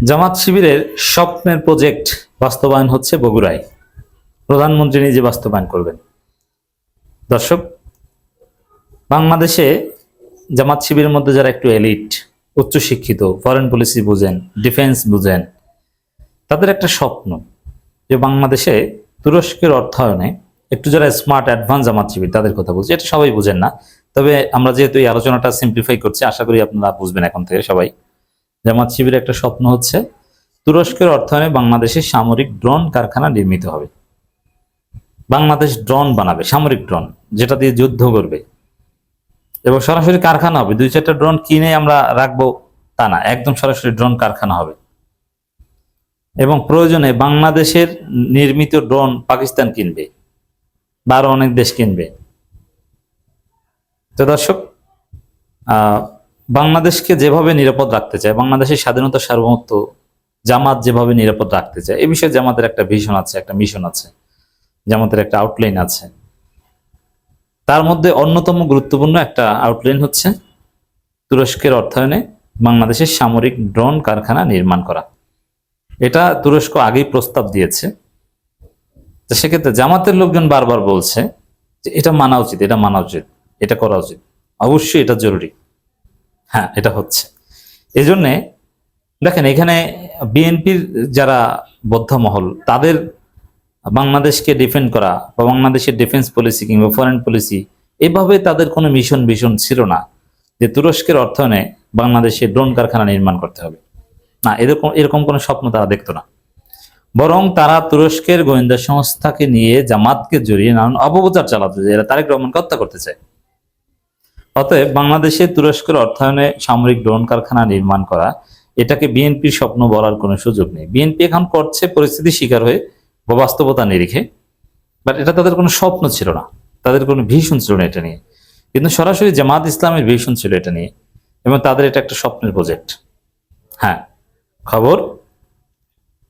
জামাত শিবিরের স্বপ্নের প্রজেক্ট বাস্তবায়ন হচ্ছে বগুড়ায়। প্রধানমন্ত্রী নিজে বাস্তবায়ন করবেন। দর্শক, বাংলাদেশে জামাত শিবিরের মধ্যে যারা একটু এলিট, উচ্চশিক্ষিত, ফরেন পলিসি বুঝেন, ডিফেন্স বুঝেন, তাদের একটা স্বপ্ন যে বাংলাদেশে তুরস্কের অর্থায়নে একটু যারা স্মার্ট অ্যাডভান্স জামাত শিবির তাদের কথা বলছি। এটা সবাই বুঝেন না, তবে আমরা যেহেতু এই আলোচনাটা সিম্পলিফাই করছি, আশা করি আপনারা বুঝবেন এখন থেকে সবাই। জামাত শিবিরের একটা স্বপ্ন হচ্ছে তুরস্কের অর্থায়নে বাংলাদেশে সামরিক ড্রোন কারখানা নির্মিত হবে। বাংলাদেশ ড্রোন বানাবে, সামরিক ড্রোন, যেটা দিয়ে যুদ্ধ করবে এবং সরাসরি কারখানা হবে। দুই চারটা ড্রোন কিনে আমরা রাখবো তা না, একদম সরাসরি ড্রোন কারখানা হবে এবং প্রয়োজনে বাংলাদেশের নির্মিত ড্রোন পাকিস্তান কিনবে বা আরো অনেক দেশ কিনবে। তো দর্শক, বাংলাদেশকে যেভাবে নিরাপদ রাখতে চায়, বাংলাদেশের স্বাধীনতা সার্বভৌমত্ব জামাত যেভাবে নিরাপদ রাখতে চায়, এ বিষয়ে জামাতের একটা ভিশন আছে, একটা মিশন আছে, জামাতের একটা আউটলাইন আছে। তার মধ্যে অন্যতম গুরুত্বপূর্ণ একটা আউটলাইন হচ্ছে তুরস্কের অর্থায়নে বাংলাদেশের সামরিক ড্রোন কারখানা নির্মাণ করা। এটা তুরস্ক আগেই প্রস্তাব দিয়েছে। তো সেক্ষেত্রে জামাতের লোকজন বারবার বলছে যে এটা মানা উচিত, এটা মানা উচিত, এটা করা উচিত, অবশ্যই এটা জরুরি। হ্যাঁ, এটা হচ্ছে। এই জন্যে দেখেন, এখানে বিএনপির যারা বদ্ধ মহল, তাদের বাংলাদেশকে ডিফেন্ড করা বা বাংলাদেশের ডিফেন্স পলিসি কিংবা ফরেন পলিসি, এভাবে তাদের কোনো ভিশন ছিল না যে তুরস্কের অর্থায়নে বাংলাদেশে ড্রোন কারখানা নির্মাণ করতে হবে। না, এরকম কোনো স্বপ্ন তারা দেখতো না। বরং তারা তুরস্কের গোয়েন্দা সংস্থাকে নিয়ে জামাতকে জড়িয়ে নানান অপপ্রচার চালাতো যে এরা তারেক রহমানকে হত্যা করতে চায়। অতএব বাংলাদেশে তুরস্কের অর্থায়নে সামরিক ড্রোন কারখানা নির্মাণ করা, এটাকে বিএনপির স্বপ্ন বলার কোনো সুযোগ নেই। বিএনপি এখন করছে পরিস্থিতির শিকার হয়ে বা বাস্তবতা নিরিখে, বাট এটা তাদের কোনো স্বপ্ন ছিল না, তাদের কোনো ভিশন ছিল না এটা নিয়ে। কিন্তু সরাসরি জামাত ইসলামের ভিশন ছিল এটা নিয়ে এবং তাদের এটা একটা স্বপ্নের প্রজেক্ট। হ্যাঁ, খবর,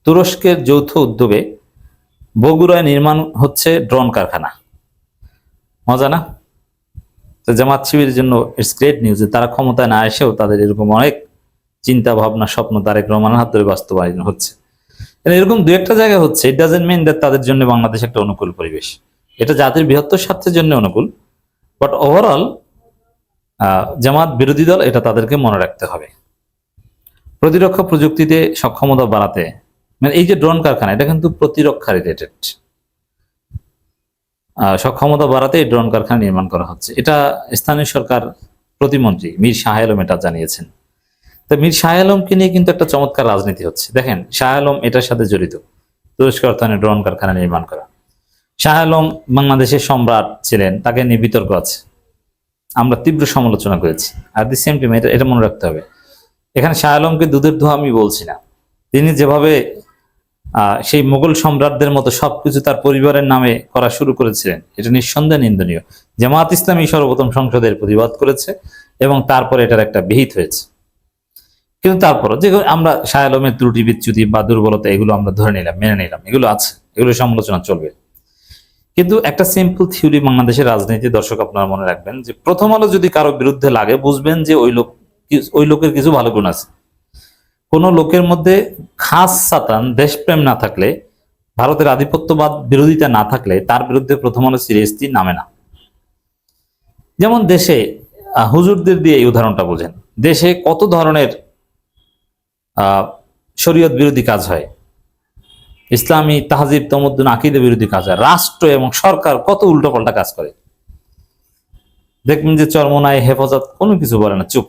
তুরস্কের যৌথ উদ্যোগে বগুড়ায় নির্মাণ হচ্ছে ড্রোন কারখানা। মজা না? তো জামাত শিবিরের জন্য ইটস গ্রেট নিউজ যে তারা ক্ষমতায় না এসেও তাদের এরকম অনেক চিন্তা ভাবনা, স্বপ্ন তারেক রহমানের হাত ধরে বাস্তবায়ন হচ্ছে। এরকম দু একটা জায়গায় হচ্ছে, ইট ডাজন্ট মিন দ্যাট তাদের জন্য বাংলাদেশ একটা অনুকূল পরিবেশ। এটা জাতির বৃহত্তর স্বার্থের জন্য অনুকূল, বাট ওভারঅল জামাত বিরোধী দল, এটা তাদেরকে মনে রাখতে হবে। প্রতিরক্ষা প্রযুক্তিতে সক্ষমতা বাড়াতে, মানে এই যে ড্রোন কারখানা, এটা কিন্তু প্রতিরক্ষা রিলেটেড। সক্ষমতা বাড়াতে এই ড্রোন কারখানা নির্মাণ করা হচ্ছে, এটা স্থানীয় সরকার প্রতিমন্ত্রী মীর শাহ আলম এটা জানিয়েছেন। তো মীর শাহ আলমকে নিয়ে কিন্তু একটা চমৎকার রাজনীতি হচ্ছে। দেখেন, শাহ আলম এটার সাথে জড়িত, তুরস্ক অর্থায়নে ড্রোন কারখানা নির্মাণ করা। শাহ আলম বাংলাদেশের সম্রাট ছিলেন, তাকে নিয়ে বিতর্ক আছে, আমরা তীব্র সমালোচনা করেছি। আর দি সেম টাইম এটা মনে রাখতে হবে, এখানে শাহ আলমকে দুধের ধোয়া আমি বলছি না। তিনি যেভাবে সেই মুঘল সম্রাটদের মতো সবকিছু তার পরিবারের নামে করা শুরু করেছিলেন, এটা নিঃসন্দেহে নিন্দনীয়। জামাত ইসলামী সর্বপ্রথম সংসদের প্রতিবাদ করেছে এবং তারপরে এটার একটা বিহিত হয়েছে। কিন্তু তারপরও যে আমরা শাহ আলমের ত্রুটি বিচ্যুতি বা দুর্বলতা এগুলো আমরা ধরে নিলাম, মেনে নিলাম, এগুলো আছে, এগুলো সমালোচনা চলবে। কিন্তু একটা সিম্পল থিওরি বাংলাদেশের রাজনীতি, দর্শক আপনারা মনে রাখবেন যে প্রথম আলো যদি কারো বিরুদ্ধে লাগে, বুঝবেন যে ওই লোকের কিছু ভালো গুণ আছে। কোন লোকের মধ্যে খাস সাতান দেশপ্রেম না থাকলে, ভারতের আধিপত্যবাদ বিরোধিতা না থাকলে, তার বিরুদ্ধে প্রথম আলো সিরিয়াসলি নামে না। যেমন দেশে হুজুরদের দিয়ে এই উদাহরণটা বোঝেন, দেশে কত ধরনের শরীয়ত বিরোধী কাজ হয়, ইসলামী তাহজিব তমদ্দুন আকীদা বিরোধী কাজ হয়, রাষ্ট্র এবং সরকার কত উল্টোপাল্টা কাজ করে। দেখবেন যে চরমোনাই হেফাজত কোনো কিছু বলে না, চুপ।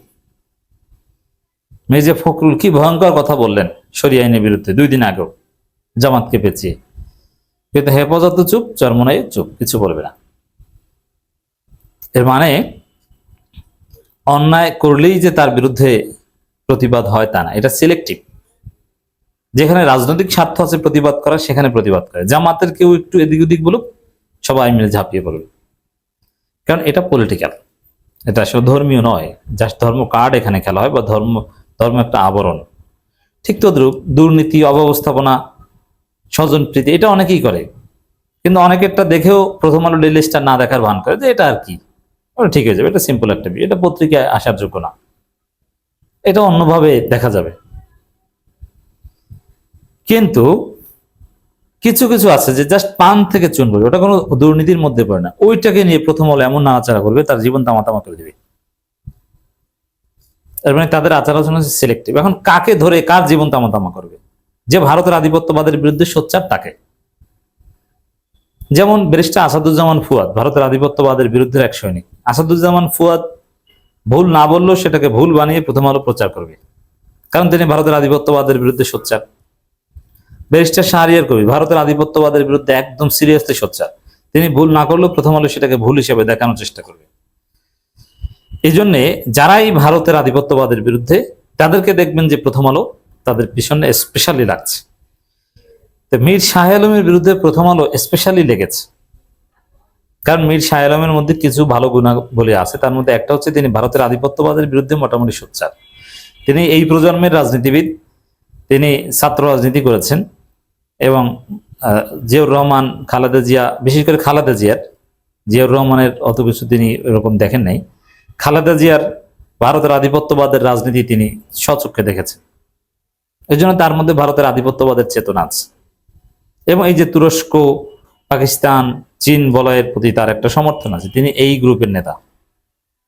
মির্জা ফখরুল কি ভয়ঙ্কর কথা বললেন শরিয়া আইনের বিরুদ্ধে 2 দিন আগেও, জামাতকে পেঁচিয়ে, কিন্তু হেফাজত চুপ, চরমোনাই চুপ, কিছু বলবে না। এর মানে অন্যায় করলেই যে তার বিরুদ্ধে প্রতিবাদ হয় তা না, এটা সিলেক্টিভ। যেখানে রাজনৈতিক স্বার্থ আছে প্রতিবাদ করা, সেখানে প্রতিবাদ করে। জামাতের কেউ একটু এদিক ওদিক বলুক, সবাই মিলে ঝাঁপিয়ে পড়বে, কারণ এটা পলিটিক্যাল, এটা আসলে ধর্মীয় নয়। জাস্ট ধর্ম কার্ড এখানে খেলা হয়, বা ধর্ম একটা আবরণ। ঠিক তদ্রুপ দুর্নীতি, অব্যবস্থাপনা, স্বজনপ্রীতি, এটা অনেকেই করে, কিন্তু অনেকেরটা দেখেও প্রথম আলো ডেইলি স্টার না দেখার ভান করে যে এটা আর কি, ওটা ঠিক হয়ে যাবে, এটা সিম্পল একটা বিষয়, এটা পত্রিকায় আসার যোগ্য না, এটা অন্যভাবে দেখা যাবে। কিন্তু কিছু কিছু আছে যে জাস্ট পান থেকে চুন করবে, ওটা কোনো দুর্নীতির মধ্যে পড়ে না, ওইটাকে নিয়ে প্রথম আলো এমন নাড়াচাড়া করবে তার জীবন তামাতামা করে দেবে। এর মানে তাদের আচার আচরণ হচ্ছে সিলেক্টিভ। এখন কাকে ধরে কার জীবন তামাতামা করবে? যে ভারতের আধিপত্যবাদের বিরুদ্ধে সোচ্চার তাকে। যেমন ব্যারিস্টার আসাদুজ্জামান ফুয়াদ ভারতের আধিপত্যবাদের বিরুদ্ধে এক সৈনিক। আসাদুজ্জামান ফুয়াদ ভুল না বললেও সেটাকে ভুল বানিয়ে প্রথম আলো প্রচার করবে, কারণ তিনি ভারতের আধিপত্যবাদের বিরুদ্ধে সোচ্চার। ব্যারিস্টার শাহরিয়ার কবির ভারতের আধিপত্যবাদের বিরুদ্ধে একদম সিরিয়াসলি সোচ্চার, তিনি ভুল না করলেও প্রথম আলো সেটাকে ভুল হিসেবে দেখানোর চেষ্টা করবে। এই জন্য যারাই ভারতের আধিপত্যবাদের বিরুদ্ধে, তাদেরকে দেখবেন যে প্রথম আলো তাদের পিছনে স্পেশালি লাগছে। তো মীর শাহ আলমের বিরুদ্ধে প্রথম আলো স্পেশালি লেগেছে, কারণ মীর শাহ আলমের মধ্যে কিছু ভালো গুণাবলী আছে। তার মধ্যে একটা হচ্ছে তিনি ভারতের আধিপত্যবাদের বিরুদ্ধে মোটামুটি সোচ্চার। তিনি এই প্রজন্মের রাজনীতিবিদ, তিনি ছাত্র রাজনীতি করেছেন এবং জিয়াউর রহমান, খালেদা জিয়া, বিশেষ করে খালেদা জিয়াউর রহমানের অত কিছু তিনি এরকম দেখেন নাই। খালেদা জিয়ার ভারতের আধিপত্যবাদের রাজনীতি তিনি স্বচক্ষে দেখেছেন, এই জন্য তার মধ্যে ভারতের আধিপত্যবাদের চেতনা আছে। এবং এই যে তুরস্ক, পাকিস্তান, চীন বলয়ের প্রতি তার একটা সমর্থন আছে। তিনি এই গ্রুপের নেতা,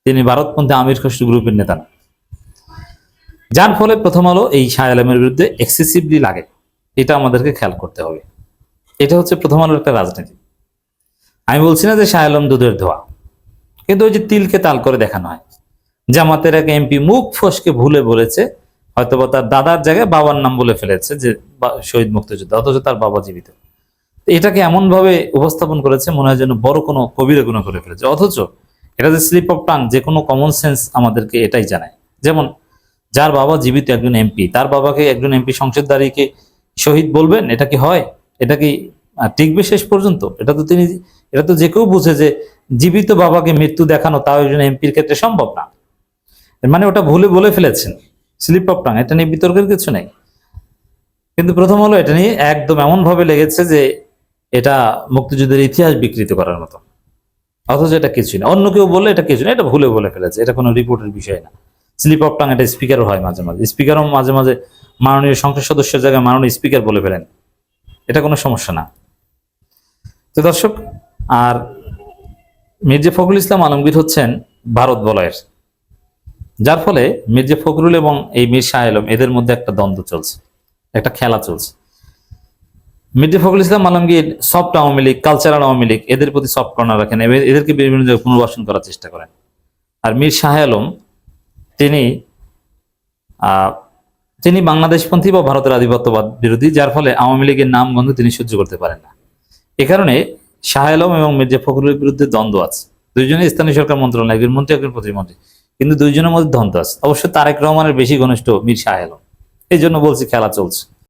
তিনি ভারতপন্থী আমির খসরু গ্রুপের নেতা না। যার ফলে প্রথম আলো এই শাহ আলমের বিরুদ্ধে এক্সেসিভলি লাগে, এটা আমাদেরকে খেয়াল করতে হবে। এটা হচ্ছে প্রথম আলোর একটা রাজনীতি। আমি বলছি না যে শাহ আলম দুধের ধোয়া, কিন্তু ওই যে তিলকে তাল করে দেখানো হয়। জামাতের এক এমপি মুখ ফসকে ভুলে বলেছে, হয়তোবা তার দাদার জায়গায় বাবার নাম বলে ফেলেছে যে শহীদ মুক্তিযোদ্ধা, অথচ তার বাবা জীবিত। এটাকে এমন ভাবে উপস্থাপন করেছে মনে হয় যেন বড় কোনো কবিরা গুনাহ করে ফেলেছে, অথচ এটা যে স্লিপ অফ টাং, যে কোনো কমন সেন্স আমাদেরকে এটাই জানায়। যেমন যার বাবা জীবিত একজন এমপি, তার বাবাকে একজন এমপি সংসদদারিকে শহীদ বলবেন? এটা কি হয়? এটা কি টিকবে শেষ পর্যন্ত? এটা তো যে কেউ বুঝে যে জীবিত বাবাকে মৃত্যু দেখানো তাও একজন এমপির ক্ষেত্রে সম্ভব না। মানে ওটা ভুলে বলে ফেলেছেন, স্লিপ অফ টাং, এটা নিয়ে বিতর্কের কিছু নেই। কিন্তু প্রথম হলো এটা নিয়ে একদম এমন ভাবে লেগেছে যে এটা মুক্তিযুদ্ধের ইতিহাস বিকৃত করার মতো, অথচ এটা কিছুই না। অন্য কেউ বললে এটা কিছু না, এটা ভুলে বলে ফেলেছে, এটা কোনো রিপোর্টের বিষয় না। স্লিপ অফ টাং এটা স্পিকারও হয় মাঝে মাঝে, স্পিকারও মাঝে মাঝে মাননীয় সংসদ সদস্যের জায়গায় মাননীয় স্পিকার বলে ফেলেন, এটা কোনো সমস্যা না। তো দর্শক, আর মির্জা ফখরুল ইসলাম আলমগীর হচ্ছেন ভারত বলয়ের, যার ফলে মির্জা ফখরুল এবং এই মীর শাহ আলম এদের মধ্যে একটা দ্বন্দ্ব চলছে, একটা খেলা চলছে। মির্জা ফখরুল ইসলাম আলমগীর সফট আওয়ামী লীগ, কালচারাল আওয়ামী লীগ এদের প্রতি সফট কর্নার রাখেন, এদেরকে বিভিন্ন জায়গায় পুনর্বাসন করার চেষ্টা করেন। আর মীর শাহ আলম তিনি বাংলাদেশপন্থী বা ভারতের আধিপত্যবাদ বিরোধী, যার ফলে আওয়ামী লীগের নাম গন্ধ তিনি সহ্য করতে পারেন না। এ কারণে শাহ আলম এবং মির্জা ফখরুলের বিরুদ্ধে দ্বন্দ্ব আছে। দুইজনে স্থানীয় সরকার মন্ত্রণালয়, একজন মন্ত্রী একজন প্রতিমন্ত্রী, কিন্তু দুইজনের মধ্যে দ্বন্দ্ব আছে। অবশ্য তারেক রহমানের বেশি ঘনিষ্ঠ মীর শাহ আলম, এই জন্য বলছি খেলা চলছে।